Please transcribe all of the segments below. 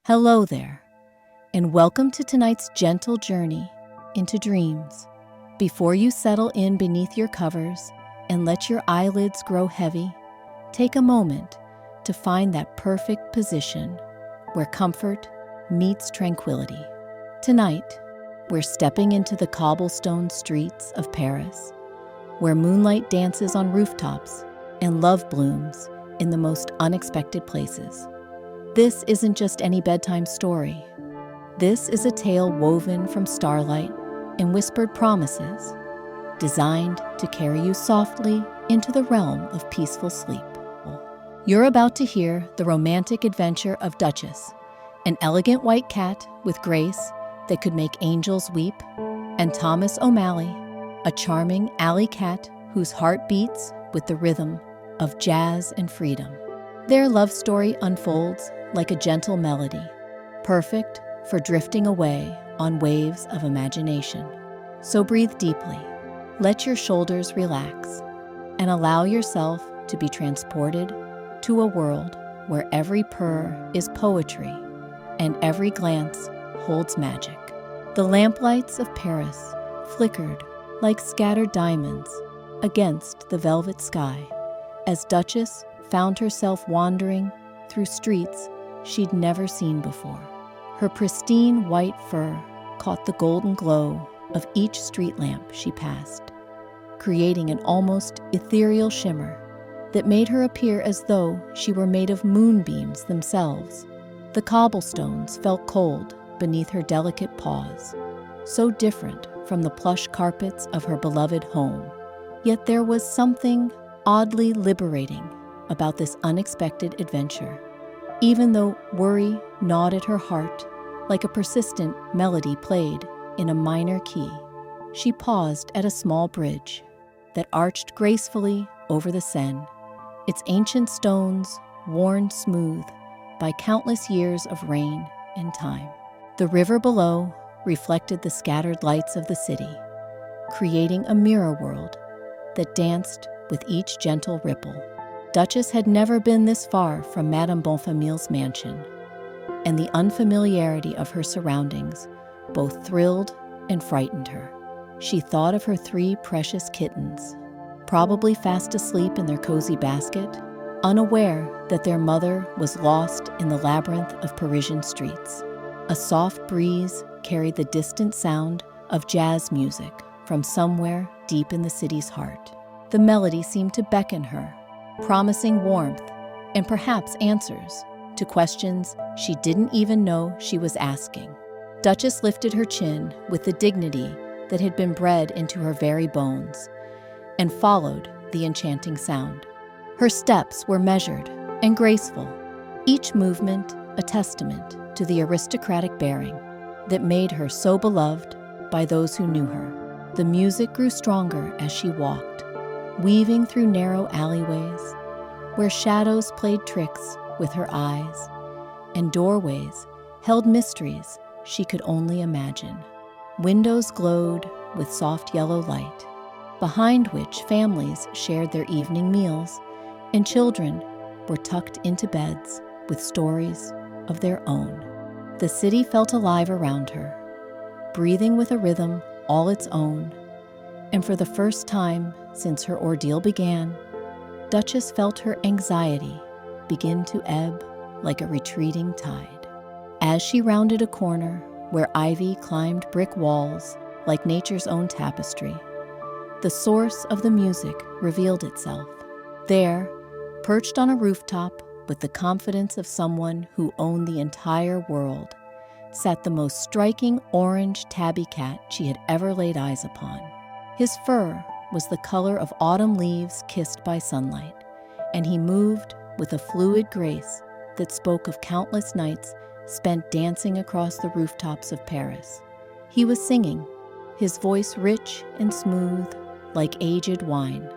Hello there, and welcome to tonight's gentle journey into dreams. Before you settle in beneath your covers and let your eyelids grow heavy, take a moment to find that perfect position where comfort meets tranquility. Tonight, we're stepping into the cobblestone streets of Paris, where moonlight dances on rooftops and love blooms in the most unexpected places. This isn't just any bedtime story. This is a tale woven from starlight and whispered promises, designed to carry you softly into the realm of peaceful sleep. You're about to hear the romantic adventure of Duchess, an elegant white cat with grace that could make angels weep, and Thomas O'Malley, a charming alley cat whose heart beats with the rhythm of jazz and freedom. Their love story unfolds like a gentle melody, perfect for drifting away on waves of imagination. So breathe deeply, let your shoulders relax, and allow yourself to be transported to a world where every purr is poetry and every glance holds magic. The lamplights of Paris flickered like scattered diamonds against the velvet sky as Duchess found herself wandering through streets she'd never seen before. Her pristine white fur caught the golden glow of each street lamp she passed, creating an almost ethereal shimmer that made her appear as though she were made of moonbeams themselves. The cobblestones felt cold beneath her delicate paws, so different from the plush carpets of her beloved home. Yet there was something oddly liberating about this unexpected adventure. Even though worry gnawed at her heart like a persistent melody played in a minor key, she paused at a small bridge that arched gracefully over the Seine, its ancient stones worn smooth by countless years of rain and time. The river below reflected the scattered lights of the city, creating a mirror world that danced with each gentle ripple. Duchess had never been this far from Madame Bonfamille's mansion, and the unfamiliarity of her surroundings both thrilled and frightened her. She thought of her 3 precious kittens, probably fast asleep in their cozy basket, unaware that their mother was lost in the labyrinth of Parisian streets. A soft breeze carried the distant sound of jazz music from somewhere deep in the city's heart. The melody seemed to beckon her, promising warmth and perhaps answers to questions she didn't even know she was asking. Duchess lifted her chin with the dignity that had been bred into her very bones and followed the enchanting sound. Her steps were measured and graceful, each movement a testament to the aristocratic bearing that made her so beloved by those who knew her. The music grew stronger as she walked, weaving through narrow alleyways where shadows played tricks with her eyes, and doorways held mysteries she could only imagine. Windows glowed with soft yellow light, behind which families shared their evening meals, and children were tucked into beds with stories of their own. The city felt alive around her, breathing with a rhythm all its own, and for the first time since her ordeal began, Duchess felt her anxiety begin to ebb like a retreating tide. As she rounded a corner where ivy climbed brick walls like nature's own tapestry, the source of the music revealed itself. There, perched on a rooftop with the confidence of someone who owned the entire world, sat the most striking orange tabby cat she had ever laid eyes upon. His fur was the color of autumn leaves kissed by sunlight, and he moved with a fluid grace that spoke of countless nights spent dancing across the rooftops of Paris. He was singing, his voice rich and smooth like aged wine,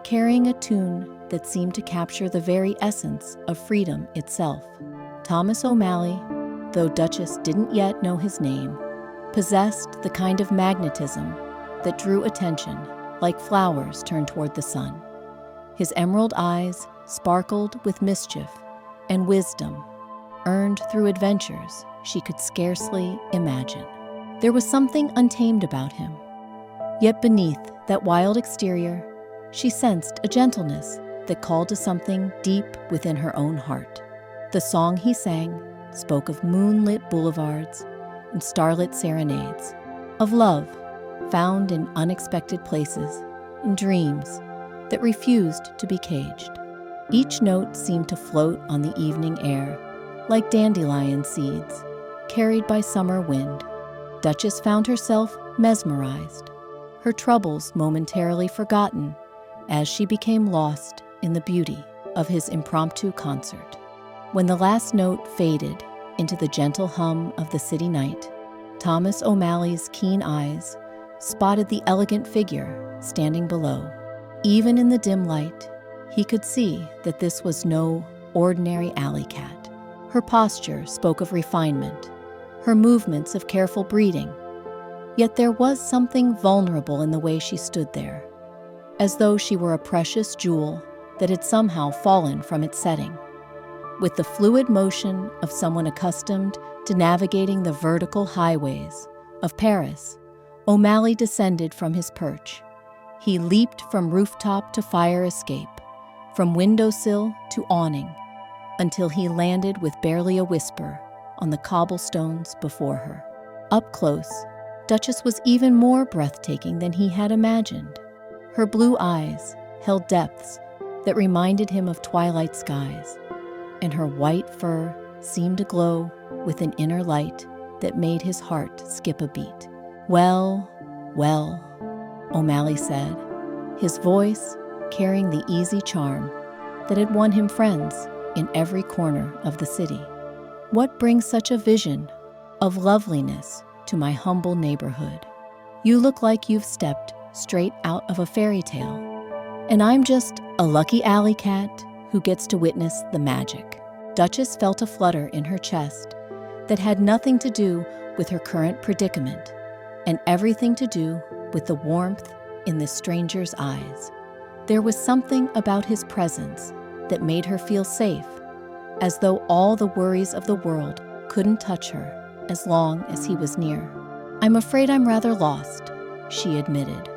carrying a tune that seemed to capture the very essence of freedom itself. Thomas O'Malley, though Duchess didn't yet know his name, possessed the kind of magnetism that drew attention like flowers turned toward the sun. His emerald eyes sparkled with mischief and wisdom, earned through adventures she could scarcely imagine. There was something untamed about him. Yet beneath that wild exterior, she sensed a gentleness that called to something deep within her own heart. The song he sang spoke of moonlit boulevards and starlit serenades, of love found in unexpected places, in dreams that refused to be caged. Each note seemed to float on the evening air, like dandelion seeds carried by summer wind. Duchess found herself mesmerized, her troubles momentarily forgotten as she became lost in the beauty of his impromptu concert. When the last note faded into the gentle hum of the city night, Thomas O'Malley's keen eyes spotted the elegant figure standing below. Even in the dim light, he could see that this was no ordinary alley cat. Her posture spoke of refinement, her movements of careful breeding. Yet there was something vulnerable in the way she stood there, as though she were a precious jewel that had somehow fallen from its setting. With the fluid motion of someone accustomed to navigating the vertical highways of Paris, O'Malley descended from his perch. He leaped from rooftop to fire escape, from windowsill to awning, until he landed with barely a whisper on the cobblestones before her. Up close, Duchess was even more breathtaking than he had imagined. Her blue eyes held depths that reminded him of twilight skies, and her white fur seemed to glow with an inner light that made his heart skip a beat. "Well, well," O'Malley said, his voice carrying the easy charm that had won him friends in every corner of the city. "What brings such a vision of loveliness to my humble neighborhood? You look like you've stepped straight out of a fairy tale, and I'm just a lucky alley cat who gets to witness the magic." Duchess felt a flutter in her chest that had nothing to do with her current predicament and everything to do with the warmth in this stranger's eyes. There was something about his presence that made her feel safe, as though all the worries of the world couldn't touch her as long as he was near. "I'm afraid I'm rather lost," she admitted,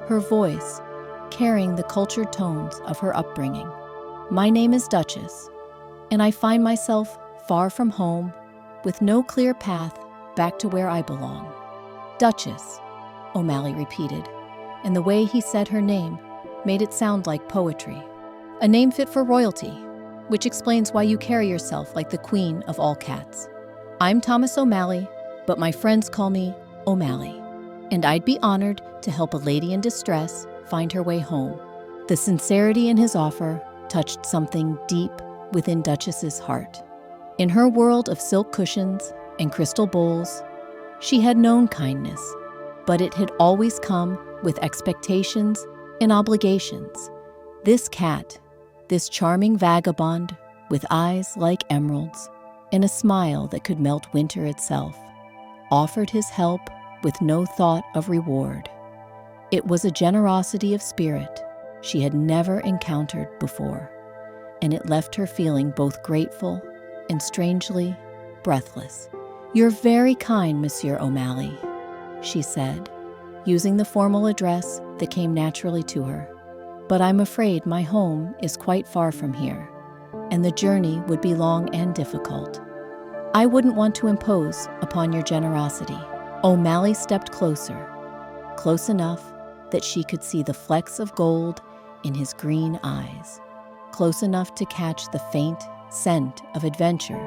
her voice carrying the cultured tones of her upbringing. "My name is Duchess, and I find myself far from home with no clear path back to where I belong." "Duchess," O'Malley repeated, and the way he said her name made it sound like poetry. "A name fit for royalty, which explains why you carry yourself like the queen of all cats. I'm Thomas O'Malley, but my friends call me O'Malley, and I'd be honored to help a lady in distress find her way home." The sincerity in his offer touched something deep within Duchess's heart. In her world of silk cushions and crystal bowls, she had known kindness, but it had always come with expectations and obligations. This cat, this charming vagabond with eyes like emeralds and a smile that could melt winter itself, offered his help with no thought of reward. It was a generosity of spirit she had never encountered before, and it left her feeling both grateful and strangely breathless. "You're very kind, Monsieur O'Malley," she said, using the formal address that came naturally to her. "But I'm afraid my home is quite far from here, and the journey would be long and difficult. I wouldn't want to impose upon your generosity." O'Malley stepped closer, close enough that she could see the flecks of gold in his green eyes, close enough to catch the faint scent of adventure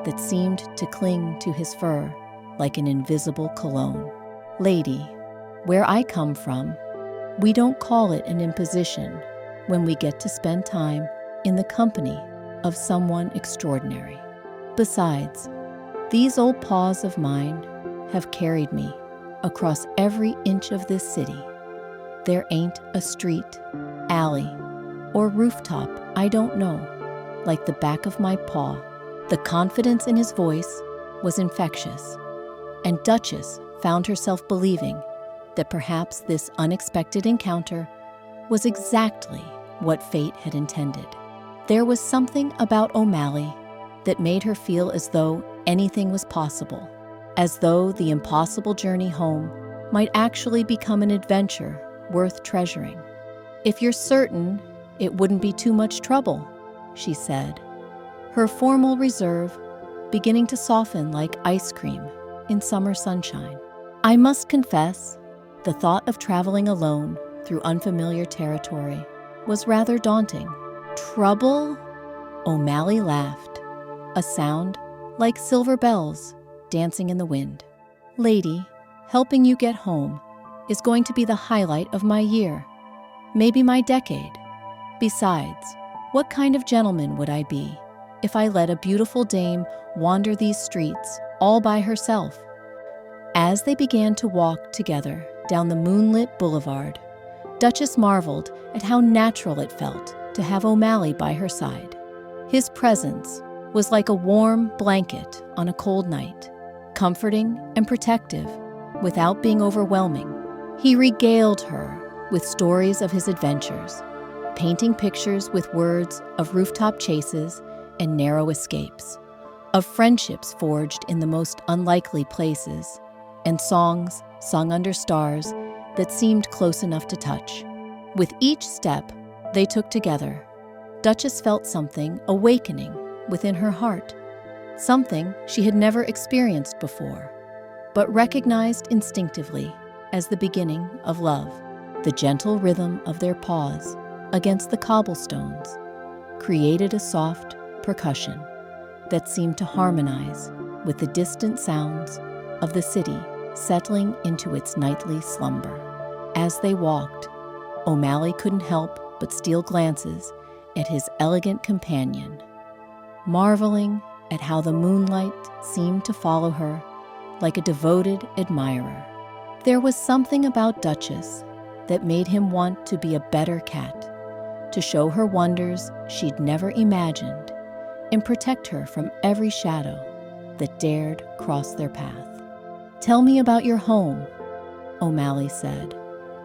that seemed to cling to his fur like an invisible cologne. "Lady, where I come from, we don't call it an imposition when we get to spend time in the company of someone extraordinary. Besides, these old paws of mine have carried me across every inch of this city. There ain't a street, alley, or rooftop I don't know, like the back of my paw." The confidence in his voice was infectious, and Duchess found herself believing that perhaps this unexpected encounter was exactly what fate had intended. There was something about O'Malley that made her feel as though anything was possible, as though the impossible journey home might actually become an adventure worth treasuring. "If you're certain it wouldn't be too much trouble," she said, her formal reserve beginning to soften like ice cream in summer sunshine. I must confess, the thought of traveling alone through unfamiliar territory was rather daunting. "Trouble?" O'Malley laughed, a sound like silver bells dancing in the wind. "Lady, helping you get home is going to be the highlight of my year, maybe my decade. Besides, what kind of gentleman would I be if I let a beautiful dame wander these streets all by herself?" As they began to walk together down the moonlit boulevard, Duchess marveled at how natural it felt to have O'Malley by her side. His presence was like a warm blanket on a cold night, comforting and protective without being overwhelming. He regaled her with stories of his adventures, painting pictures with words of rooftop chases and narrow escapes, of friendships forged in the most unlikely places, and songs sung under stars that seemed close enough to touch. With each step they took together, Duchess felt something awakening within her heart, something she had never experienced before, but recognized instinctively as the beginning of love. The gentle rhythm of their paws against the cobblestones created a soft percussion that seemed to harmonize with the distant sounds of the city settling into its nightly slumber. As they walked, O'Malley couldn't help but steal glances at his elegant companion, marveling at how the moonlight seemed to follow her like a devoted admirer. There was something about Duchess that made him want to be a better cat, to show her wonders she'd never imagined and protect her from every shadow that dared cross their path. "Tell me about your home," O'Malley said,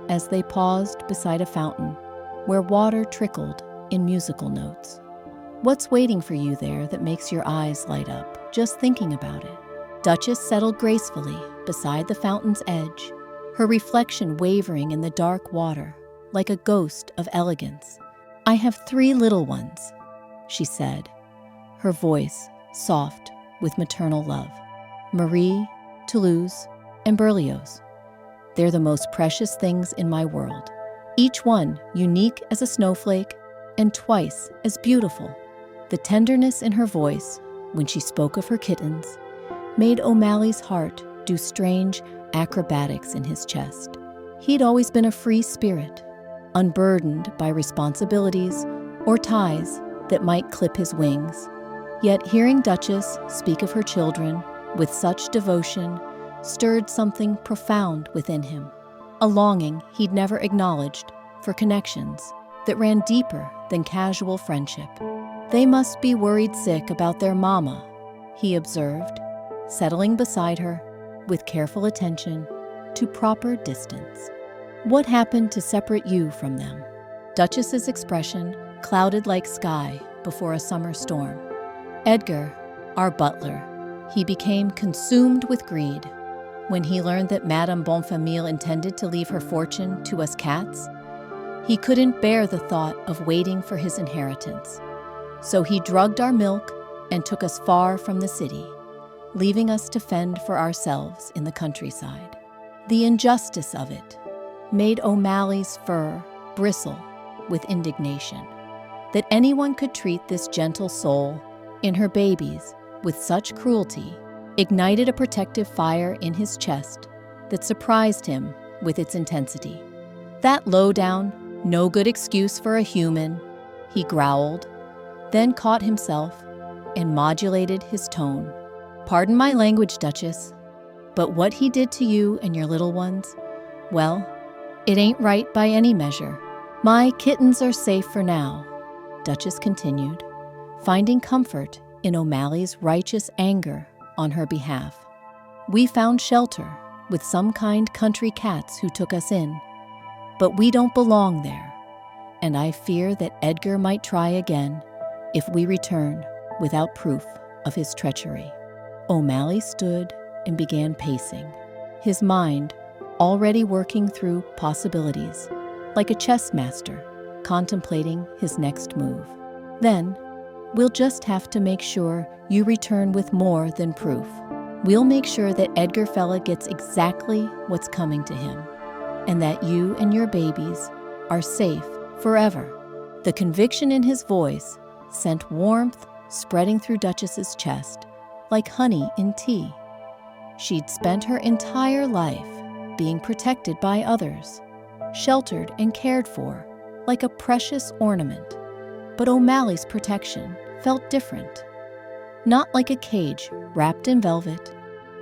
as they paused beside a fountain where water trickled in musical notes. "What's waiting for you there that makes your eyes light up just thinking about it?" Duchess settled gracefully beside the fountain's edge, her reflection wavering in the dark water like a ghost of elegance. "I have 3 little ones," she said, her voice soft with maternal love. "Marie, Toulouse, and Berlioz. They're the most precious things in my world, each one unique as a snowflake and twice as beautiful." The tenderness in her voice when she spoke of her kittens made O'Malley's heart do strange acrobatics in his chest. He'd always been a free spirit, unburdened by responsibilities or ties that might clip his wings. Yet hearing Duchess speak of her children with such devotion stirred something profound within him, a longing he'd never acknowledged for connections that ran deeper than casual friendship. "They must be worried sick about their mama," he observed, settling beside her with careful attention to proper distance. "What happened to separate you from them?" Duchess's expression clouded like sky before a summer storm. "Edgar, our butler, he became consumed with greed. When he learned that Madame Bonfamille intended to leave her fortune to us cats, he couldn't bear the thought of waiting for his inheritance. So he drugged our milk and took us far from the city, leaving us to fend for ourselves in the countryside. The injustice of it made O'Malley's fur bristle with indignation. That anyone could treat this gentle soul in her babies with such cruelty ignited a protective fire in his chest that surprised him with its intensity. "That low-down, no good excuse for a human," he growled, then caught himself and modulated his tone. "Pardon my language, Duchess, but what he did to you and your little ones, well, it ain't right by any measure. My kittens are safe for now," Duchess continued, finding comfort in O'Malley's righteous anger on her behalf. "We found shelter with some kind country cats who took us in, but we don't belong there, and I fear that Edgar might try again if we return without proof of his treachery. O'Malley stood and began pacing, his mind already working through possibilities, like a chess master contemplating his next move. Then, we'll just have to make sure you return with more than proof. We'll make sure that Edgar Fella gets exactly what's coming to him, and that you and your babies are safe forever. The conviction in his voice sent warmth spreading through Duchess's chest like honey in tea. She'd spent her entire life being protected by others, sheltered and cared for like a precious ornament. But O'Malley's protection felt different. Not like a cage wrapped in velvet,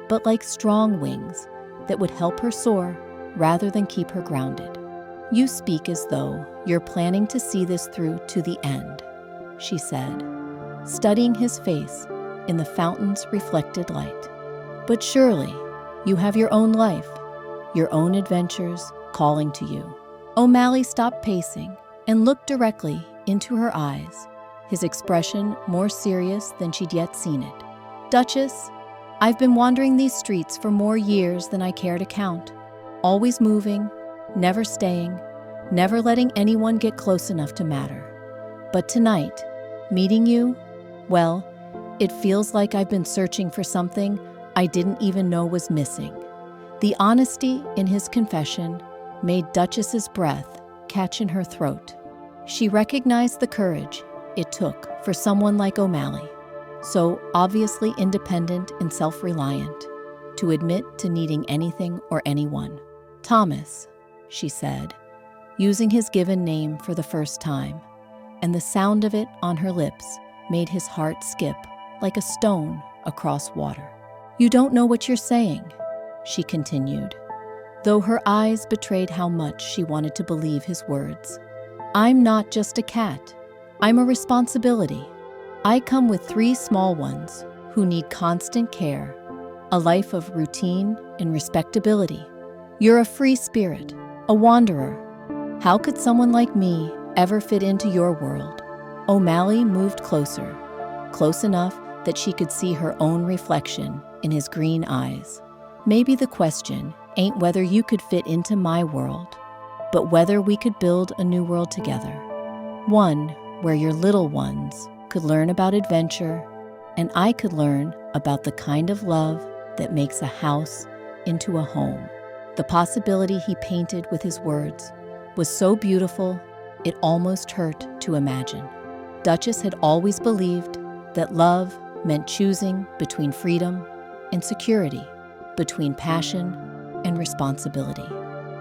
but like strong wings that would help her soar rather than keep her grounded. "You speak as though you're planning to see this through to the end," she said, studying his face in the fountain's reflected light. "But surely you have your own life, your own adventures calling to you." O'Malley stopped pacing and looked directly into her eyes, his expression more serious than she'd yet seen it. "Duchess, I've been wandering these streets for more years than I care to count, always moving, never staying, never letting anyone get close enough to matter. But tonight, meeting you, well, it feels like I've been searching for something I didn't even know was missing." The honesty in his confession made Duchess's breath catch in her throat. She recognized the courage it took for someone like O'Malley, so obviously independent and self-reliant, to admit to needing anything or anyone. "Thomas," she said, using his given name for the first time, and the sound of it on her lips made his heart skip like a stone across water. "You don't know what you're saying," she continued, though her eyes betrayed how much she wanted to believe his words. "I'm not just a cat. I'm a responsibility. I come with 3 small ones who need constant care, a life of routine and respectability. You're a free spirit, a wanderer. How could someone like me ever fit into your world?" O'Malley moved closer, close enough that she could see her own reflection in his green eyes. "Maybe the question ain't whether you could fit into my world, but whether we could build a new world together. One where your little ones could learn about adventure, and I could learn about the kind of love that makes a house into a home." The possibility he painted with his words was so beautiful, it almost hurt to imagine. Duchess had always believed that love meant choosing between freedom and security, between passion and responsibility.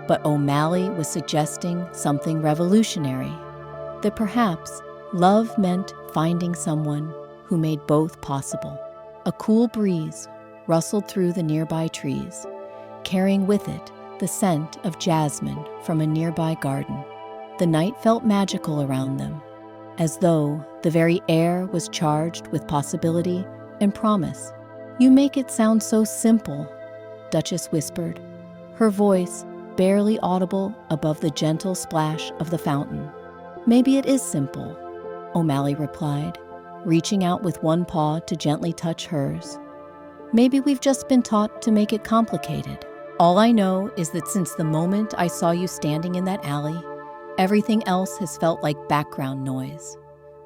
But O'Malley was suggesting something revolutionary, that perhaps love meant finding someone who made both possible. A cool breeze rustled through the nearby trees, carrying with it the scent of jasmine from a nearby garden. The night felt magical around them, as though the very air was charged with possibility and promise. "You make it sound so simple," Duchess whispered, her voice barely audible above the gentle splash of the fountain. "Maybe it is simple," O'Malley replied, reaching out with one paw to gently touch hers. "Maybe we've just been taught to make it complicated. All I know is that since the moment I saw you standing in that alley, everything else has felt like background noise."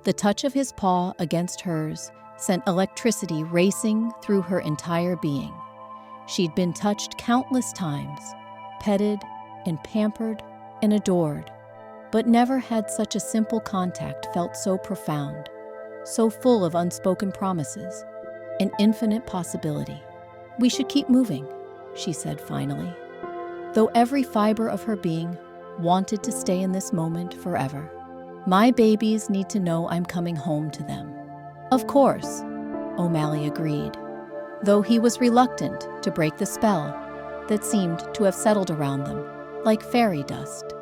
The touch of his paw against hers sent electricity racing through her entire being. She'd been touched countless times, petted and pampered and adored, but never had such a simple contact felt so profound, so full of unspoken promises and infinite possibility. "We should keep moving," she said finally, though every fiber of her being wanted to stay in this moment forever. "My babies need to know I'm coming home to them." "Of course," O'Malley agreed, though he was reluctant to break the spell that seemed to have settled around them like fairy dust.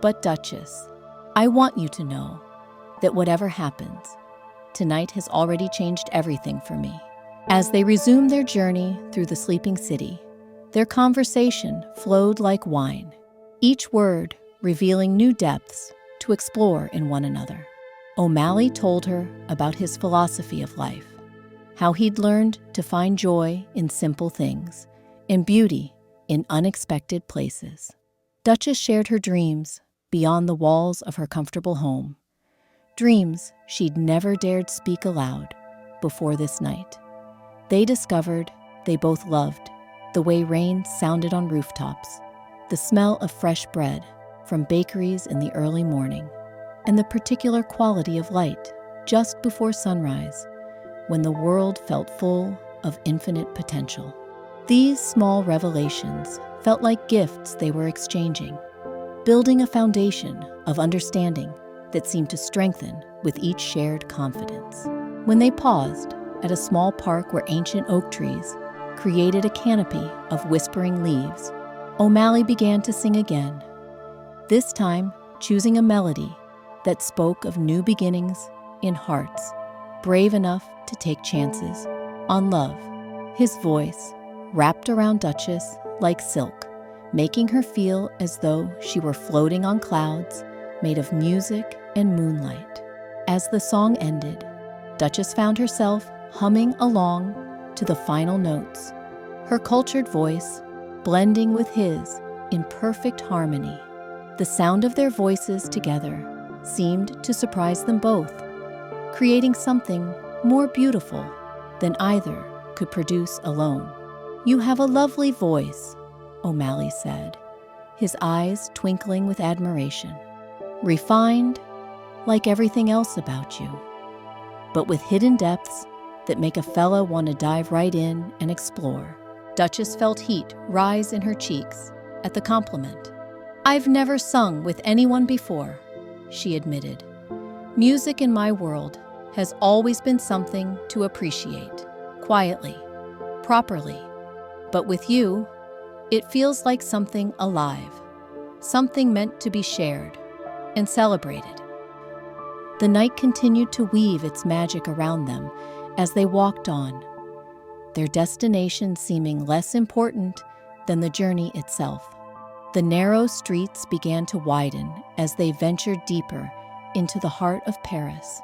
"But Duchess, I want you to know that whatever happens, tonight has already changed everything for me." As they resumed their journey through the sleeping city, their conversation flowed like wine, each word revealing new depths to explore in one another. O'Malley told her about his philosophy of life, how he'd learned to find joy in simple things and beauty in unexpected places. Duchess shared her dreams beyond the walls of her comfortable home, dreams she'd never dared speak aloud before this night. They discovered they both loved the way rain sounded on rooftops, the smell of fresh bread from bakeries in the early morning, and the particular quality of light just before sunrise when the world felt full of infinite potential. These small revelations felt like gifts they were exchanging, building a foundation of understanding that seemed to strengthen with each shared confidence. When they paused at a small park where ancient oak trees created a canopy of whispering leaves, O'Malley began to sing again, this time choosing a melody that spoke of new beginnings in hearts brave enough to take chances on love. His voice wrapped around Duchess like silk, making her feel as though she were floating on clouds made of music and moonlight. As the song ended, Duchess found herself humming along to the final notes, her cultured voice blending with his in perfect harmony. The sound of their voices together seemed to surprise them both, creating something more beautiful than either could produce alone. "You have a lovely voice," O'Malley said, his eyes twinkling with admiration. "Refined, like everything else about you, but with hidden depths that make a fella want to dive right in and explore." Duchess felt heat rise in her cheeks at the compliment. "I've never sung with anyone before," she admitted. "Music in my world has always been something to appreciate, quietly, properly. But with you, it feels like something alive, something meant to be shared and celebrated." The night continued to weave its magic around them as they walked on, their destination seeming less important than the journey itself. The narrow streets began to widen as they ventured deeper into the heart of Paris,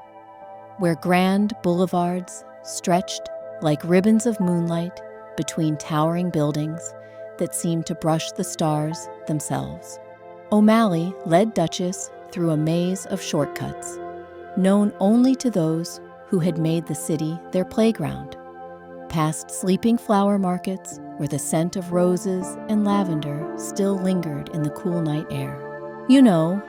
where grand boulevards stretched like ribbons of moonlight between towering buildings that seemed to brush the stars themselves. O'Malley led Duchess through a maze of shortcuts, known only to those who had made the city their playground, past sleeping flower markets where the scent of roses and lavender still lingered in the cool night air. "You know,"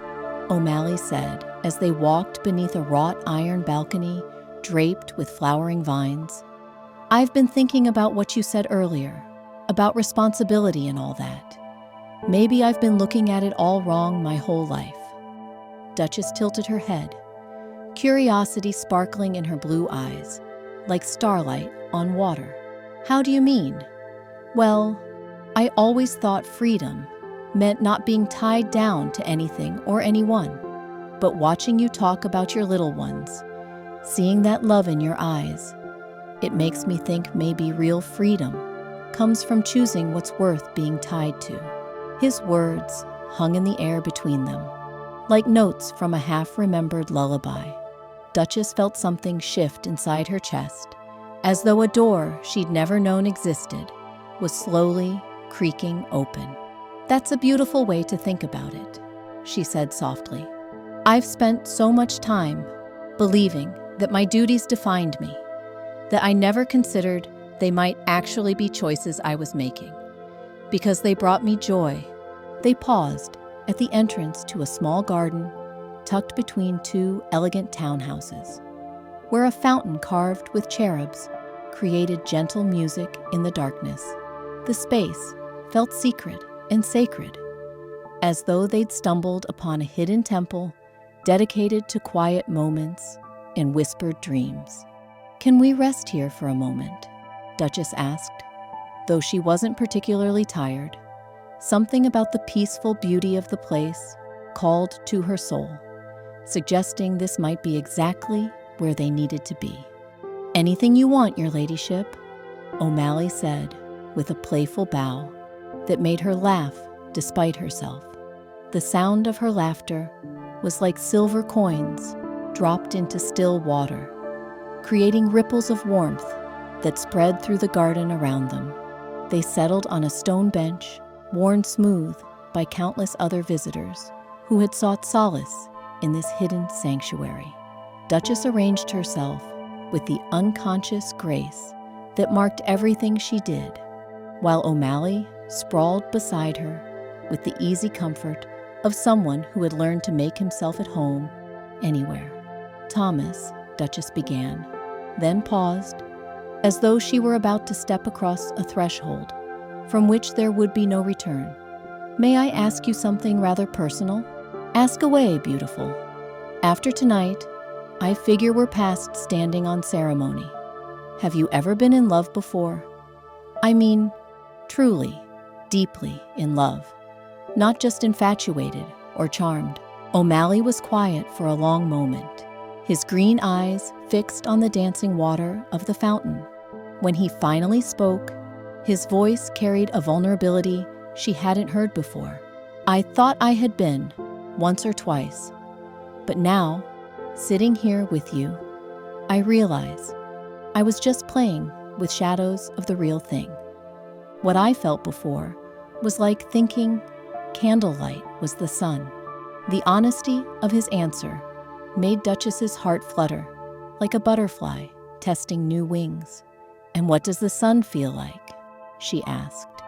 O'Malley said as they walked beneath a wrought iron balcony draped with flowering vines, "I've been thinking about what you said earlier, about responsibility and all that. Maybe I've been looking at it all wrong my whole life." Duchess tilted her head, curiosity sparkling in her blue eyes, like starlight on water. "How do you mean?" "Well, I always thought freedom meant not being tied down to anything or anyone. But watching you talk about your little ones, seeing that love in your eyes, it makes me think maybe real freedom comes from choosing what's worth being tied to." His words hung in the air between them, like notes from a half-remembered lullaby. Duchess felt something shift inside her chest, as though a door she'd never known existed was slowly creaking open. "That's a beautiful way to think about it," she said softly. "I've spent so much time believing that my duties defined me, that I never considered they might actually be choices I was making, because they brought me joy." They paused at the entrance to a small garden tucked between two elegant townhouses, where a fountain carved with cherubs created gentle music in the darkness. The space felt secret and sacred, as though they'd stumbled upon a hidden temple dedicated to quiet moments and whispered dreams. "Can we rest here for a moment?" Duchess asked, though she wasn't particularly tired. Something about the peaceful beauty of the place called to her soul, suggesting this might be exactly where they needed to be. "Anything you want, your ladyship," O'Malley said with a playful bow that made her laugh despite herself. The sound of her laughter was like silver coins dropped into still water, creating ripples of warmth that spread through the garden around them. They settled on a stone bench, worn smooth by countless other visitors who had sought solace in this hidden sanctuary. Duchess arranged herself with the unconscious grace that marked everything she did, while O'Malley sprawled beside her with the easy comfort of someone who had learned to make himself at home anywhere. "Thomas," Duchess began, then paused, as though she were about to step across a threshold from which there would be no return. "May I ask you something rather personal?" "Ask away, beautiful. After tonight, I figure we're past standing on ceremony. Have you ever been in love before? I mean, truly, deeply in love, not just infatuated or charmed." O'Malley was quiet for a long moment, his green eyes fixed on the dancing water of the fountain. When he finally spoke, his voice carried a vulnerability she hadn't heard before. "I thought I had been, once or twice, but now, sitting here with you, I realize I was just playing with shadows of the real thing. What I felt before was like thinking candlelight was the sun." The honesty of his answer made Duchess's heart flutter, like a butterfly testing new wings. "And what does the sun feel like?" she asked,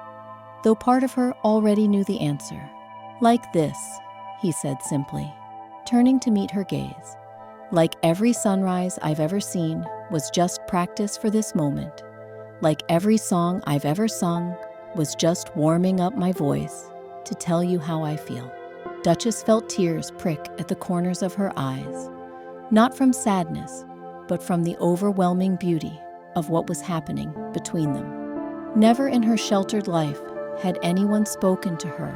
though part of her already knew the answer. "Like this," he said simply, turning to meet her gaze. "Like every sunrise I've ever seen was just practice for this moment. Like every song I've ever sung was just warming up my voice to tell you how I feel." Duchess felt tears prick at the corners of her eyes, not from sadness, but from the overwhelming beauty of what was happening between them. Never in her sheltered life had anyone spoken to her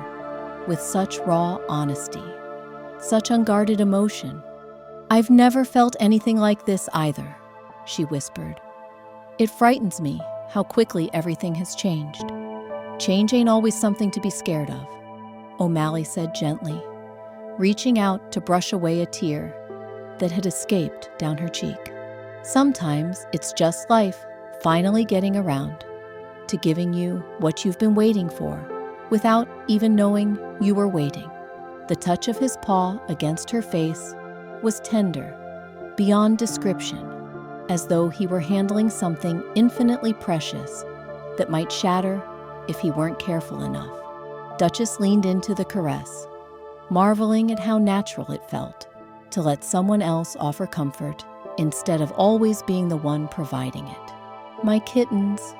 with such raw honesty, such unguarded emotion. "I've never felt anything like this either," she whispered. "It frightens me how quickly everything has changed." "Change ain't always something to be scared of," O'Malley said gently, reaching out to brush away a tear that had escaped down her cheek. "Sometimes it's just life finally getting around to giving you what you've been waiting for without even knowing you were waiting." The touch of his paw against her face was tender, beyond description, as though he were handling something infinitely precious that might shatter if he weren't careful enough. Duchess leaned into the caress, marveling at how natural it felt to let someone else offer comfort instead of always being the one providing it. "My kittens,"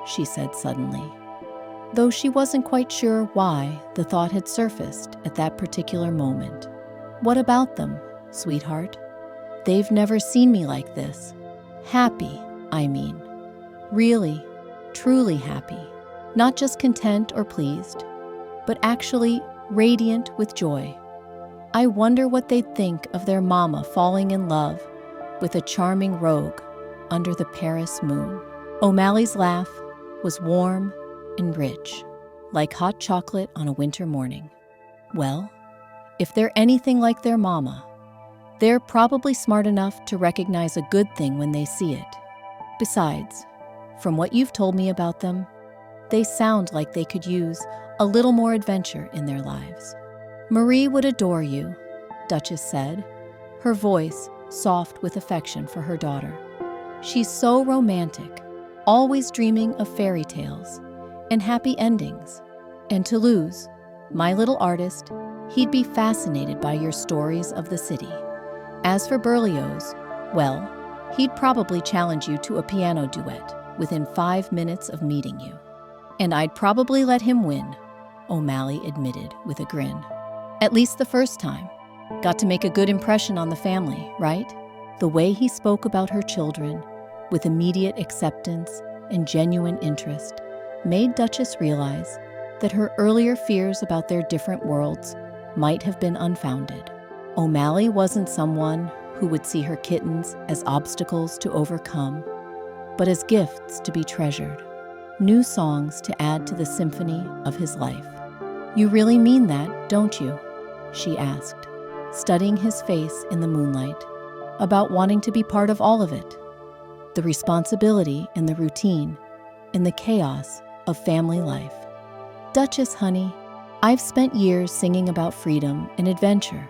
she said suddenly, though she wasn't quite sure why the thought had surfaced at that particular moment. "What about them, sweetheart? They've never seen me like this. Happy, I mean. Really, truly happy. Not just content or pleased, but actually radiant with joy. I wonder what they'd think of their mama falling in love with a charming rogue under the Paris moon." O'Malley's laugh was warm and rich, like hot chocolate on a winter morning. "Well, if they're anything like their mama, they're probably smart enough to recognize a good thing when they see it. Besides, from what you've told me about them, they sound like they could use a little more adventure in their lives." "Marie would adore you," Duchess said, her voice soft with affection for her daughter. "She's so romantic, always dreaming of fairy tales and happy endings. And Toulouse, my little artist, he'd be fascinated by your stories of the city. As for Berlioz, well, he'd probably challenge you to a piano duet within 5 minutes of meeting you." "And I'd probably let him win," O'Malley admitted with a grin. "At least the first time. Got to make a good impression on the family, right?" The way he spoke about her children, with immediate acceptance and genuine interest, made Duchess realize that her earlier fears about their different worlds might have been unfounded. O'Malley wasn't someone who would see her kittens as obstacles to overcome, but as gifts to be treasured, new songs to add to the symphony of his life. "You really mean that, don't you?" she asked, studying his face in the moonlight. "About wanting to be part of all of it?" the responsibility and the routine, and the chaos of family life. Duchess, honey, I've spent years singing about freedom and adventure,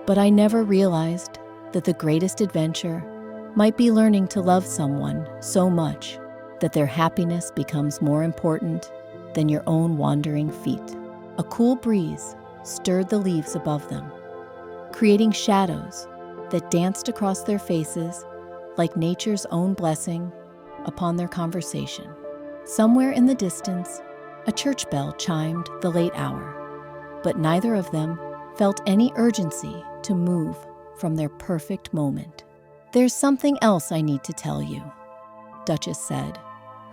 but I never realized that the greatest adventure might be learning to love someone so much that their happiness becomes more important than your own wandering feet. A cool breeze stirred the leaves above them, creating shadows that danced across their faces like nature's own blessing upon their conversation. Somewhere in the distance, a church bell chimed the late hour, but neither of them felt any urgency to move from their perfect moment. "There's something else I need to tell you," Duchess said,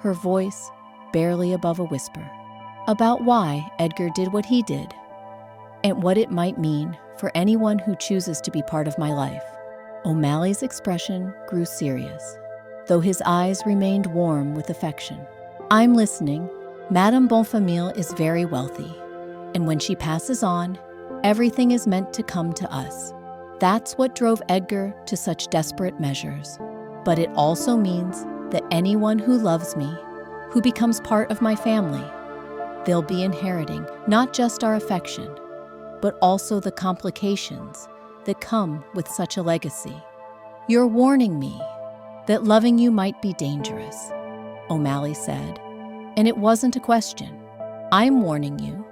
her voice barely above a whisper, "about why Edgar did what he did, and what it might mean for anyone who chooses to be part of my life." O'Malley's expression grew serious, though his eyes remained warm with affection. "I'm listening. Madame Bonfamille is very wealthy, and when she passes on, everything is meant to come to us. That's what drove Edgar to such desperate measures. But it also means that anyone who loves me, who becomes part of my family, they'll be inheriting not just our affection, but also the complications that come with such a legacy. You're warning me that loving you might be dangerous," O'Malley said, and it wasn't a question. "I'm warning you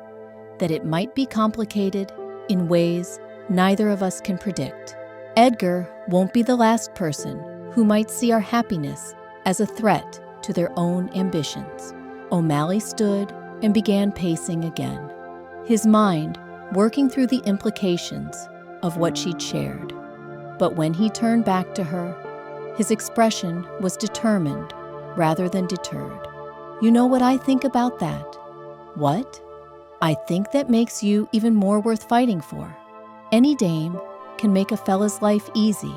that it might be complicated in ways neither of us can predict. Edgar won't be the last person who might see our happiness as a threat to their own ambitions." O'Malley stood and began pacing again, his mind working through the implications of what she'd shared. But when he turned back to her, his expression was determined rather than deterred. "You know what I think about that?" "What?" "I think that makes you even more worth fighting for. Any dame can make a fella's life easy,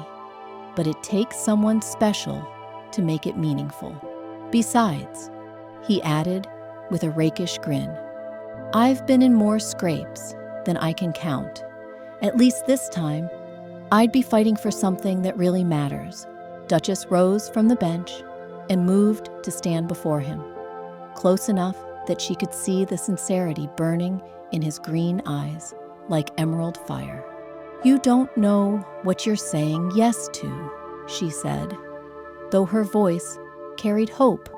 but it takes someone special to make it meaningful. Besides," he added with a rakish grin, "I've been in more scrapes than I can count. At least this time, I'd be fighting for something that really matters." Duchess rose from the bench and moved to stand before him, close enough that she could see the sincerity burning in his green eyes like emerald fire. "You don't know what you're saying yes to," she said, though her voice carried hope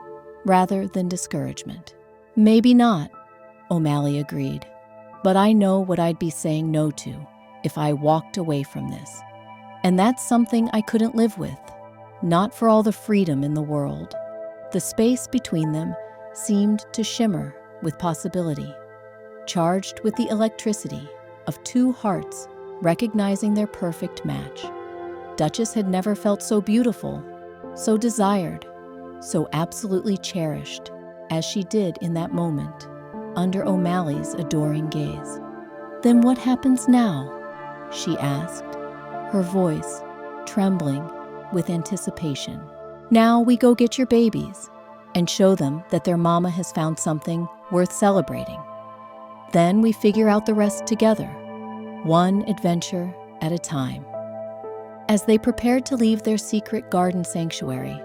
rather than discouragement. "Maybe not," O'Malley agreed, "but I know what I'd be saying no to if I walked away from this. And that's something I couldn't live with, not for all the freedom in the world." The space between them seemed to shimmer with possibility, charged with the electricity of two hearts recognizing their perfect match. Duchess had never felt so beautiful, so desired, so absolutely cherished as she did in that moment, under O'Malley's adoring gaze. "Then what happens now?" she asked, her voice trembling with anticipation. "Now we go get your babies and show them that their mama has found something worth celebrating. Then we figure out the rest together, one adventure at a time." As they prepared to leave their secret garden sanctuary,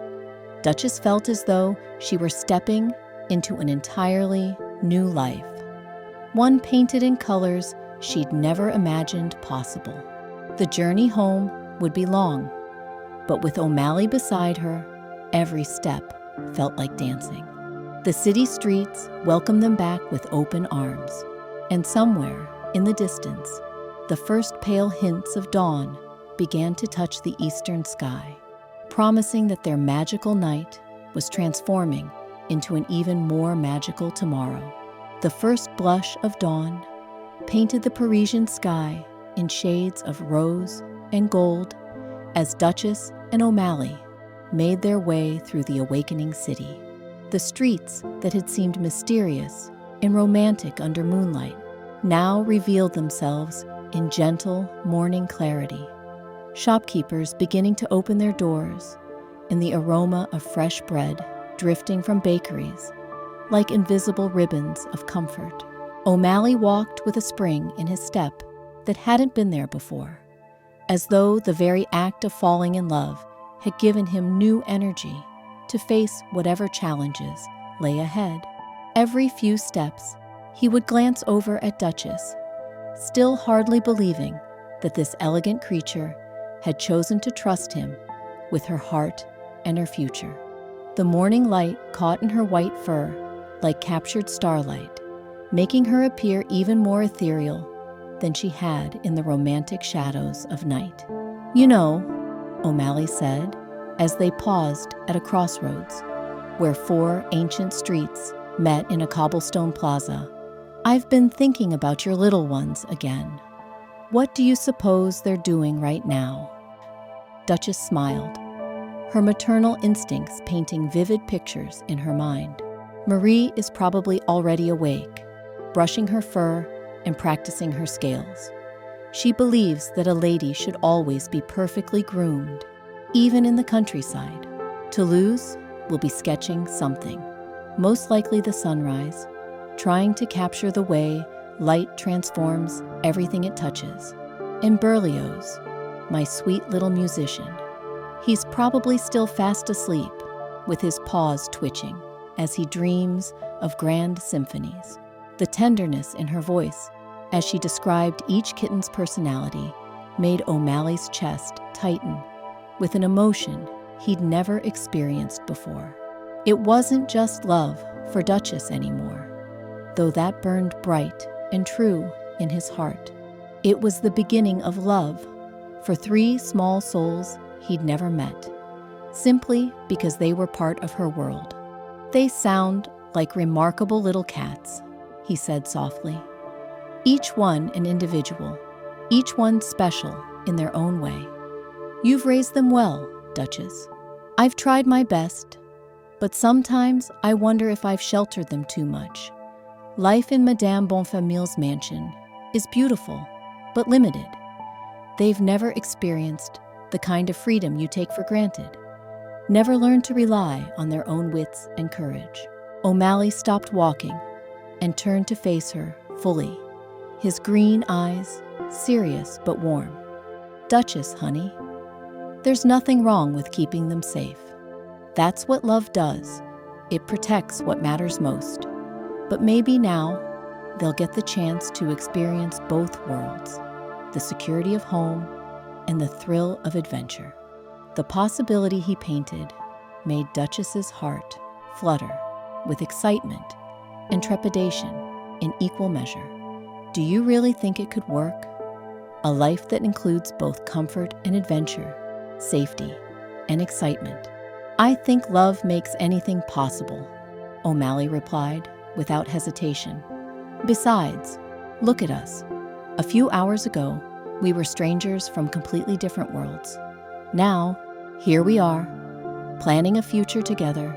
Duchess felt as though she were stepping into an entirely new life, one painted in colors she'd never imagined possible. The journey home would be long, but with O'Malley beside her, every step felt like dancing. The city streets welcomed them back with open arms, and somewhere in the distance, the first pale hints of dawn began to touch the eastern sky, promising that their magical night was transforming into an even more magical tomorrow. The first blush of dawn painted the Parisian sky in shades of rose and gold as Duchess and O'Malley made their way through the awakening city. The streets that had seemed mysterious and romantic under moonlight now revealed themselves in gentle morning clarity, shopkeepers beginning to open their doors, and the aroma of fresh bread drifting from bakeries like invisible ribbons of comfort. O'Malley walked with a spring in his step that hadn't been there before, as though the very act of falling in love had given him new energy to face whatever challenges lay ahead. Every few steps, he would glance over at Duchess, still hardly believing that this elegant creature had chosen to trust him with her heart and her future. The morning light caught in her white fur like captured starlight, making her appear even more ethereal than she had in the romantic shadows of night. "You know," O'Malley said, as they paused at a crossroads where four ancient streets met in a cobblestone plaza, "I've been thinking about your little ones again. What do you suppose they're doing right now?" Duchess smiled, her maternal instincts painting vivid pictures in her mind. "Marie is probably already awake, brushing her fur and practicing her scales. She believes that a lady should always be perfectly groomed, even in the countryside. Toulouse will be sketching something, most likely the sunrise, trying to capture the way light transforms everything it touches. And Berlioz, my sweet little musician, he's probably still fast asleep, with his paws twitching as he dreams of grand symphonies." The tenderness in her voice, as she described each kitten's personality, made O'Malley's chest tighten with an emotion he'd never experienced before. It wasn't just love for Duchess anymore, though that burned bright and true in his heart. It was the beginning of love for three small souls he'd never met, simply because they were part of her world. "They sound like remarkable little cats," he said softly. "Each one an individual, each one special in their own way. You've raised them well, Duchess. I've tried my best, but sometimes I wonder if I've sheltered them too much. Life in Madame Bonfamille's mansion is beautiful, but limited. They've never experienced the kind of freedom you take for granted, never learned to rely on their own wits and courage." O'Malley stopped walking and turned to face her fully, his green eyes serious but warm. "Duchess, honey, there's nothing wrong with keeping them safe. That's what love does. It protects what matters most. But maybe now they'll get the chance to experience both worlds, the security of home and the thrill of adventure." The possibility he painted made Duchess's heart flutter with excitement and trepidation in equal measure. "Do you really think it could work? A life that includes both comfort and adventure, safety and excitement." "I think love makes anything possible," O'Malley replied without hesitation. "Besides, look at us. A few hours ago, we were strangers from completely different worlds. Now, here we are, planning a future together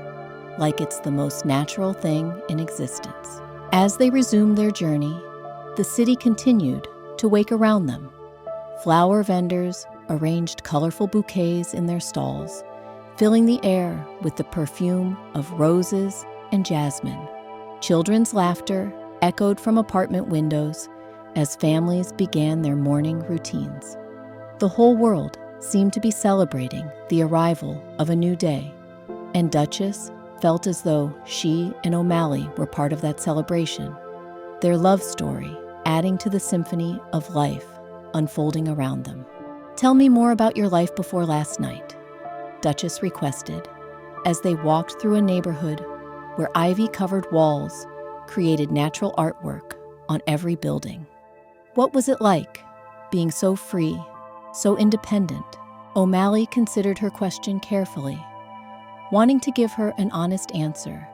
like it's the most natural thing in existence." As they resumed their journey, the city continued to wake around them. Flower vendors arranged colorful bouquets in their stalls, filling the air with the perfume of roses and jasmine. Children's laughter echoed from apartment windows as families began their morning routines. The whole world seemed to be celebrating the arrival of a new day, and Duchess felt as though she and O'Malley were part of that celebration, their love story adding to the symphony of life unfolding around them. "Tell me more about your life before last night," Duchess requested, as they walked through a neighborhood where ivy-covered walls created natural artwork on every building. "What was it like, being so free, so independent?" O'Malley considered her question carefully, wanting to give her an honest answer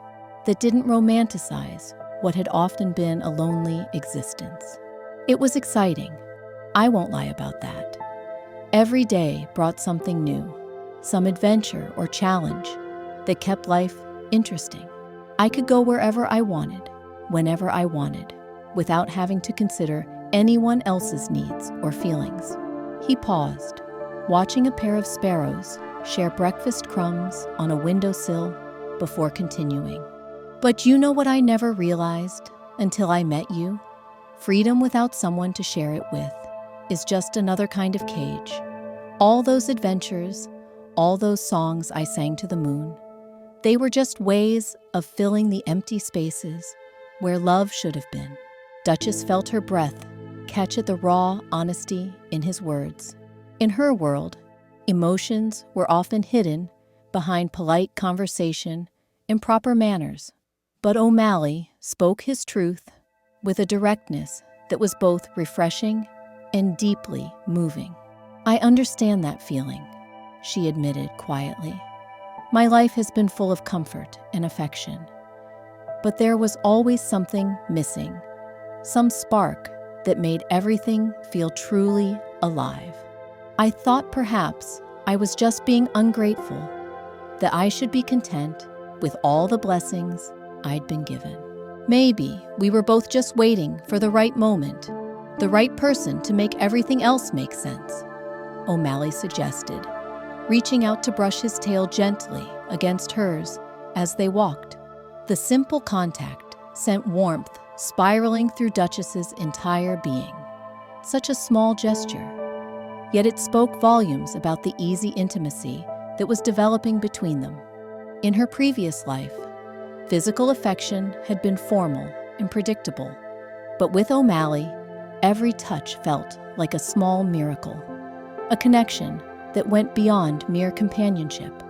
that didn't romanticize what had often been a lonely existence. "It was exciting. I won't lie about that. Every day brought something new, some adventure or challenge that kept life interesting. I could go wherever I wanted, whenever I wanted, without having to consider anyone else's needs or feelings." He paused, watching a pair of sparrows share breakfast crumbs on a windowsill before continuing. "But you know what I never realized until I met you? Freedom without someone to share it with is just another kind of cage. All those adventures, all those songs I sang to the moon. They were just ways of filling the empty spaces where love should have been. Duchess felt her breath catch at the raw honesty in his words. In her world, emotions were often hidden behind polite conversation and proper manners. But O'Malley spoke his truth with a directness that was both refreshing and deeply moving. "I understand that feeling," she admitted quietly. "My life has been full of comfort and affection. But there was always something missing, some spark that made everything feel truly alive. I thought perhaps I was just being ungrateful, that I should be content with all the blessings I'd been given. Maybe we were both just waiting for the right moment, the right person to make everything else make sense," O'Malley suggested, reaching out to brush his tail gently against hers as they walked. The simple contact sent warmth spiraling through Duchess's entire being. Such a small gesture, yet it spoke volumes about the easy intimacy that was developing between them. In her previous life, physical affection had been formal and predictable, but with O'Malley, every touch felt like a small miracle, a connection that went beyond mere companionship.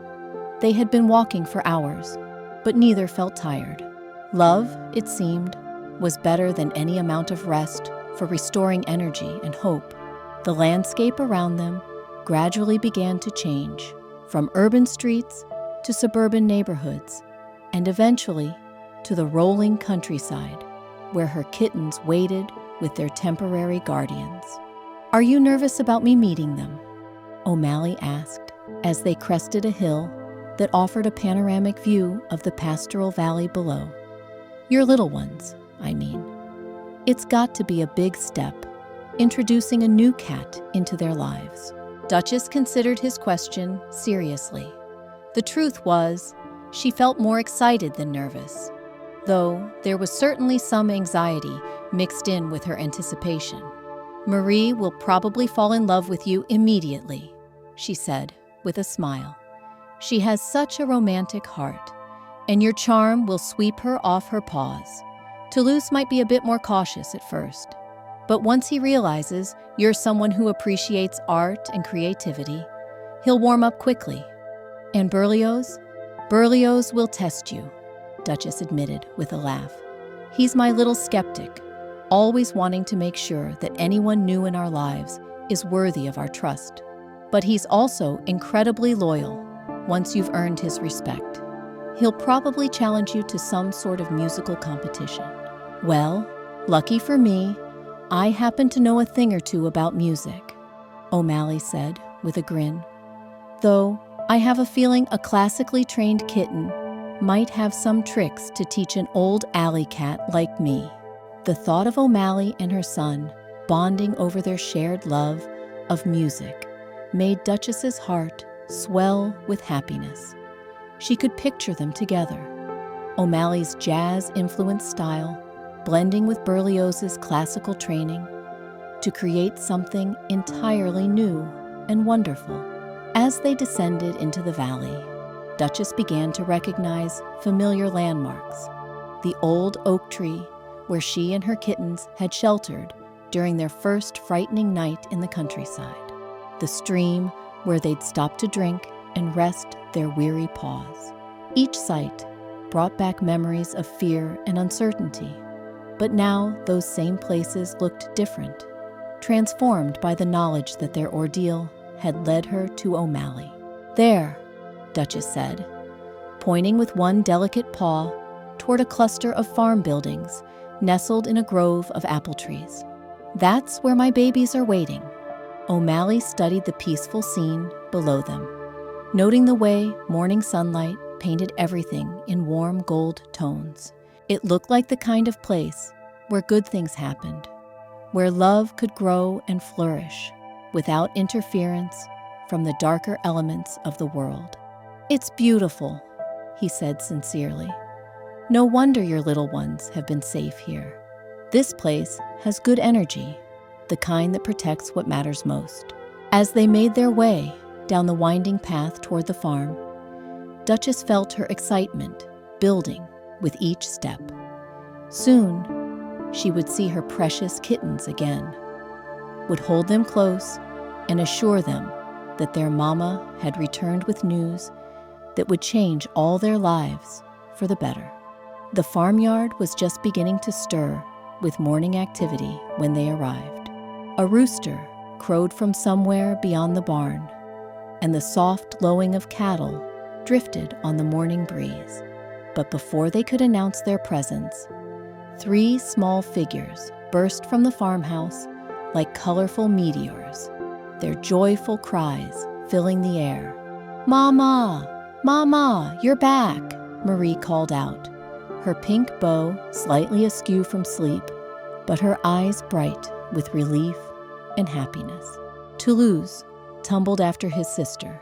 They had been walking for hours, but neither felt tired. Love, it seemed, was better than any amount of rest for restoring energy and hope. The landscape around them gradually began to change, from urban streets to suburban neighborhoods, and eventually to the rolling countryside, where her kittens waited with their temporary guardians. "Are you nervous about me meeting them?" O'Malley asked, as they crested a hill that offered a panoramic view of the pastoral valley below. "Your little ones, I mean. It's got to be a big step, introducing a new cat into their lives." Duchess considered his question seriously. The truth was, she felt more excited than nervous, though there was certainly some anxiety mixed in with her anticipation. "Marie will probably fall in love with you immediately," she said with a smile. "She has such a romantic heart, and your charm will sweep her off her paws. Toulouse might be a bit more cautious at first, but once he realizes you're someone who appreciates art and creativity, he'll warm up quickly. And Berlioz? Berlioz will test you," Duchess admitted with a laugh. "He's my little skeptic, always wanting to make sure that anyone new in our lives is worthy of our trust. But he's also incredibly loyal once you've earned his respect. He'll probably challenge you to some sort of musical competition." "Well, lucky for me, I happen to know a thing or two about music," O'Malley said with a grin. "Though I have a feeling a classically trained kitten might have some tricks to teach an old alley cat like me." The thought of O'Malley and her son bonding over their shared love of music made Duchess's heart swell with happiness. She could picture them together, O'Malley's jazz-influenced style blending with Berlioz's classical training to create something entirely new and wonderful. As they descended into the valley, Duchess began to recognize familiar landmarks. The old oak tree where she and her kittens had sheltered during their first frightening night in the countryside. The stream where they'd stop to drink and rest their weary paws. Each sight brought back memories of fear and uncertainty. But now those same places looked different, transformed by the knowledge that their ordeal had led her to O'Malley. "There," Duchess said, pointing with one delicate paw toward a cluster of farm buildings nestled in a grove of apple trees. "That's where my babies are waiting." O'Malley studied the peaceful scene below them, noting the way morning sunlight painted everything in warm gold tones. It looked like the kind of place where good things happened, where love could grow and flourish without interference from the darker elements of the world. "It's beautiful," he said sincerely. "No wonder your little ones have been safe here. This place has good energy, the kind that protects what matters most." As they made their way down the winding path toward the farm, Duchess felt her excitement building with each step. Soon, she would see her precious kittens again, would hold them close and assure them that their mama had returned with news that would change all their lives for the better. The farmyard was just beginning to stir with morning activity when they arrived. A rooster crowed from somewhere beyond the barn, and the soft lowing of cattle drifted on the morning breeze. But before they could announce their presence, 3 small figures burst from the farmhouse like colorful meteors, their joyful cries filling the air. "Mama! Mama, you're back!" Marie called out, her pink bow slightly askew from sleep, but her eyes bright with relief and happiness. Toulouse tumbled after his sister,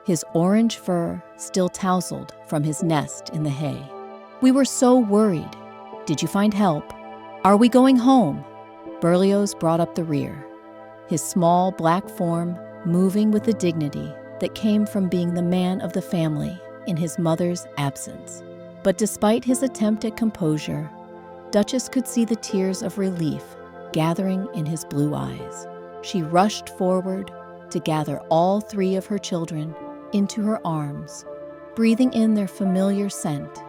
his orange fur still tousled from his nest in the hay. "We were so worried. Did you find help? Are we going home?" Berlioz brought up the rear, his small black form moving with the dignity that came from being the man of the family in his mother's absence. But despite his attempt at composure, Duchess could see the tears of relief gathering in his blue eyes. She rushed forward to gather all 3 of her children into her arms, breathing in their familiar scent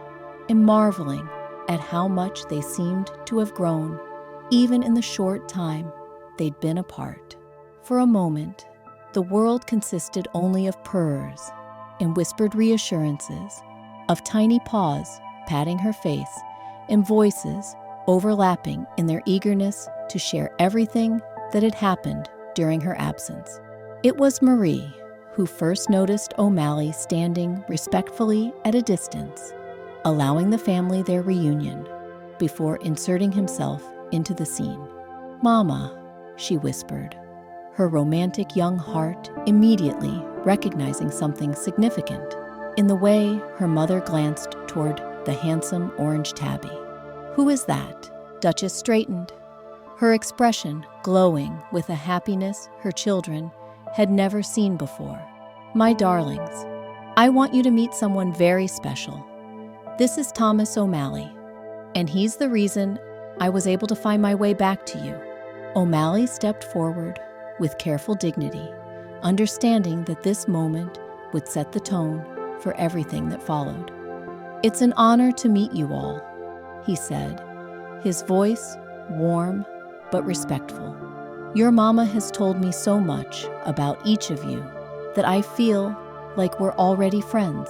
and marveling at how much they seemed to have grown, even in the short time they'd been apart. For a moment, the world consisted only of purrs and whispered reassurances, of tiny paws patting her face and voices overlapping in their eagerness to share everything that had happened during her absence. It was Marie who first noticed O'Malley standing respectfully at a distance, allowing the family their reunion, before inserting himself into the scene. "Mama," she whispered, her romantic young heart immediately recognizing something significant in the way her mother glanced toward the handsome orange tabby. "Who is that?" Duchess straightened, her expression glowing with a happiness her children had never seen before. "My darlings, I want you to meet someone very special. This is Thomas O'Malley, and he's the reason I was able to find my way back to you." O'Malley stepped forward with careful dignity, understanding that this moment would set the tone for everything that followed. "It's an honor to meet you all," he said, his voice warm but respectful. "Your mama has told me so much about each of you that I feel like we're already friends."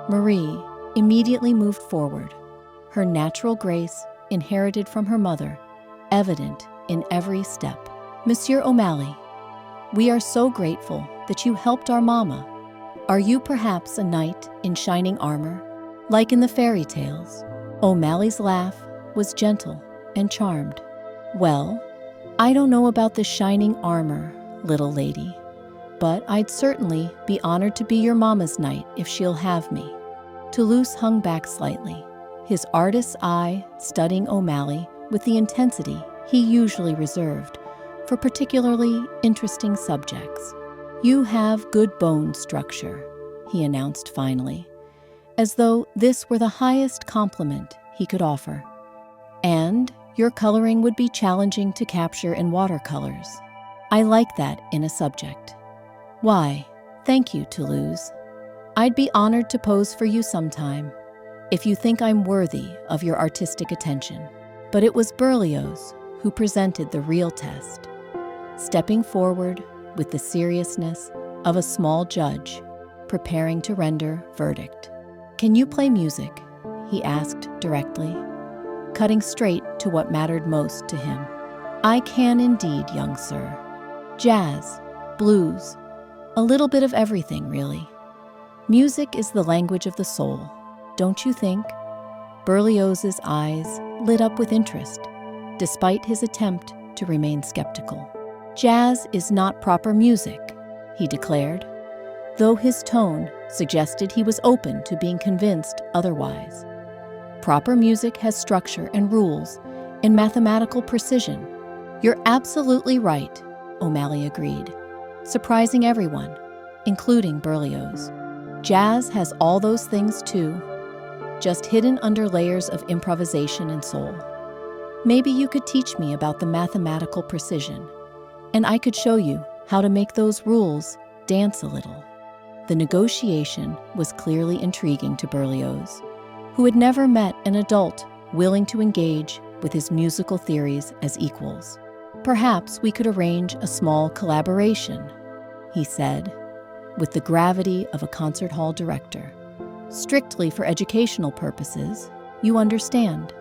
Marie immediately moved forward, her natural grace inherited from her mother, evident in every step. "Monsieur O'Malley, we are so grateful that you helped our mama. Are you perhaps a knight in shining armor, like in the fairy tales?" O'Malley's laugh was gentle and charmed. "Well, I don't know about the shining armor, little lady, but I'd certainly be honored to be your mama's knight if she'll have me." Toulouse hung back slightly, his artist's eye studying O'Malley with the intensity he usually reserved for particularly interesting subjects. "You have good bone structure," he announced finally, as though this were the highest compliment he could offer. "And your coloring would be challenging to capture in watercolors. I like that in a subject." "Why, thank you, Toulouse. I'd be honored to pose for you sometime, if you think I'm worthy of your artistic attention." But it was Berlioz who presented the real test, stepping forward with the seriousness of a small judge preparing to render verdict. "Can you play music?" he asked directly, cutting straight to what mattered most to him. "I can indeed, young sir. Jazz, blues, a little bit of everything, really. Music is the language of the soul, don't you think?" Berlioz's eyes lit up with interest, despite his attempt to remain skeptical. "Jazz is not proper music," he declared, though his tone suggested he was open to being convinced otherwise. "Proper music has structure and rules and mathematical precision." "You're absolutely right," O'Malley agreed, surprising everyone. including Berlioz. Jazz has all those things too, just hidden under layers of improvisation and soul. Maybe you could teach me about the mathematical precision, and I could show you how to make those rules dance a little. The negotiation was clearly intriguing to Berlioz, who had never met an adult willing to engage with his musical theories as equals. "Perhaps we could arrange a small collaboration," he said, with the gravity of a concert hall director. "Strictly for educational purposes, you understand.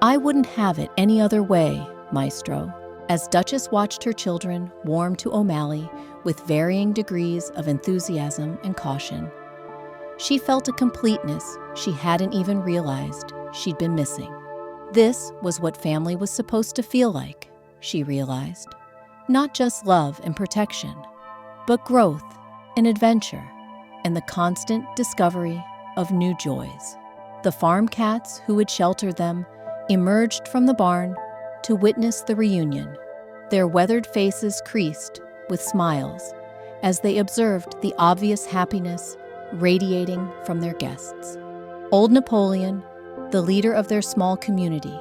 I wouldn't have it any other way, maestro." As Duchess watched her children warm to O'Malley with varying degrees of enthusiasm and caution, she felt a completeness she hadn't even realized she'd been missing. This was what family was supposed to feel like, she realized. Not just love and protection, but growth and adventure and the constant discovery of new joys. The farm cats who had sheltered them emerged from the barn to witness the reunion. Their weathered faces creased with smiles as they observed the obvious happiness radiating from their guests. Old Napoleon, the leader of their small community,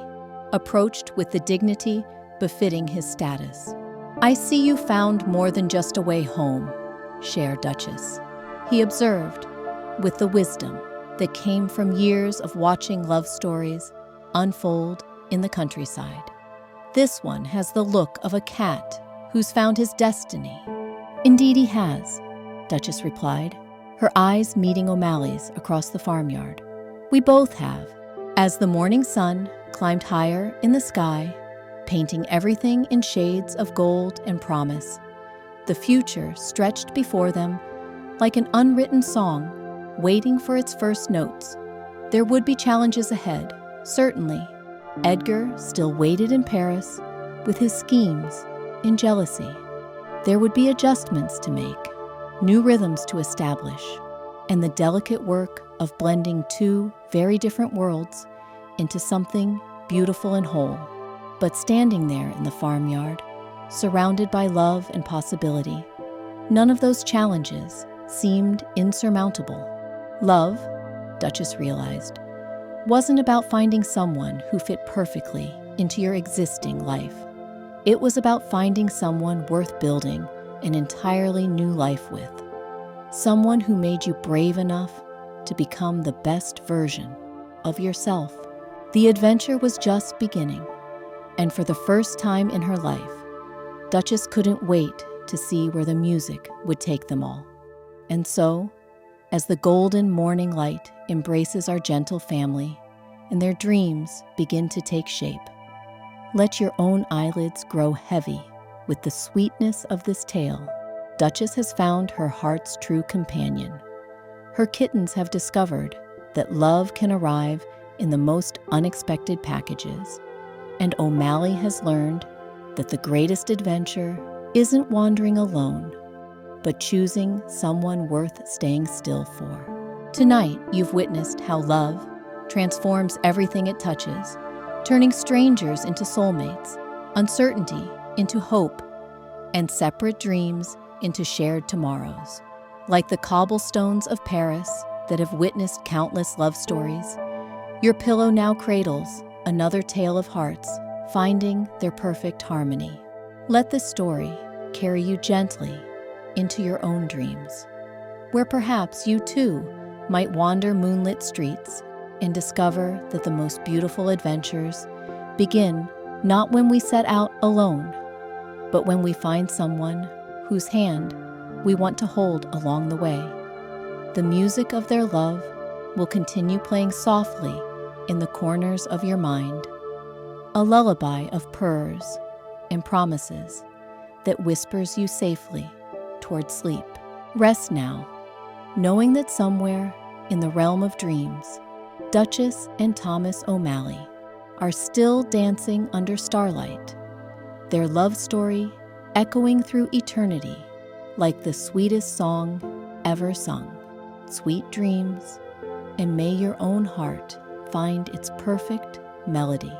approached with the dignity befitting his status. "I see you found more than just a way home, chère Duchess," he observed, with the wisdom that came from years of watching love stories unfold in the countryside. "This one has the look of a cat who's found his destiny." "Indeed he has," Duchess replied, her eyes meeting O'Malley's across the farmyard. "We both have." As the morning sun climbed higher in the sky, painting everything in shades of gold and promise, the future stretched before them like an unwritten song waiting for its first notes. There would be challenges ahead, certainly. Edgar still waited in Paris with his schemes in jealousy. There would be adjustments to make, new rhythms to establish, and the delicate work of blending two very different worlds into something beautiful and whole. But standing there in the farmyard, surrounded by love and possibility, none of those challenges seemed insurmountable. Love, Duchess realized, wasn't about finding someone who fit perfectly into your existing life. It was about finding someone worth building an entirely new life with. Someone who made you brave enough to become the best version of yourself. The adventure was just beginning, and for the first time in her life, Duchess couldn't wait to see where the music would take them all. And so, as the golden morning light embraces our gentle family and their dreams begin to take shape, let your own eyelids grow heavy with the sweetness of this tale. Duchess has found her heart's true companion. Her kittens have discovered that love can arrive in the most unexpected packages, and O'Malley has learned that the greatest adventure isn't wandering alone, but choosing someone worth staying still for. Tonight, you've witnessed how love transforms everything it touches, turning strangers into soulmates, uncertainty into hope, and separate dreams into shared tomorrows. Like the cobblestones of Paris that have witnessed countless love stories, your pillow now cradles another tale of hearts finding their perfect harmony. Let this story carry you gently into your own dreams, where perhaps you too might wander moonlit streets and discover that the most beautiful adventures begin not when we set out alone, but when we find someone whose hand we want to hold along the way. The music of their love will continue playing softly in the corners of your mind, a lullaby of purrs and promises that whispers you safely toward sleep. Rest now, knowing that somewhere in the realm of dreams, Duchess and Thomas O'Malley are still dancing under starlight, their love story echoing through eternity like the sweetest song ever sung. Sweet dreams, and may your own heart find its perfect melody.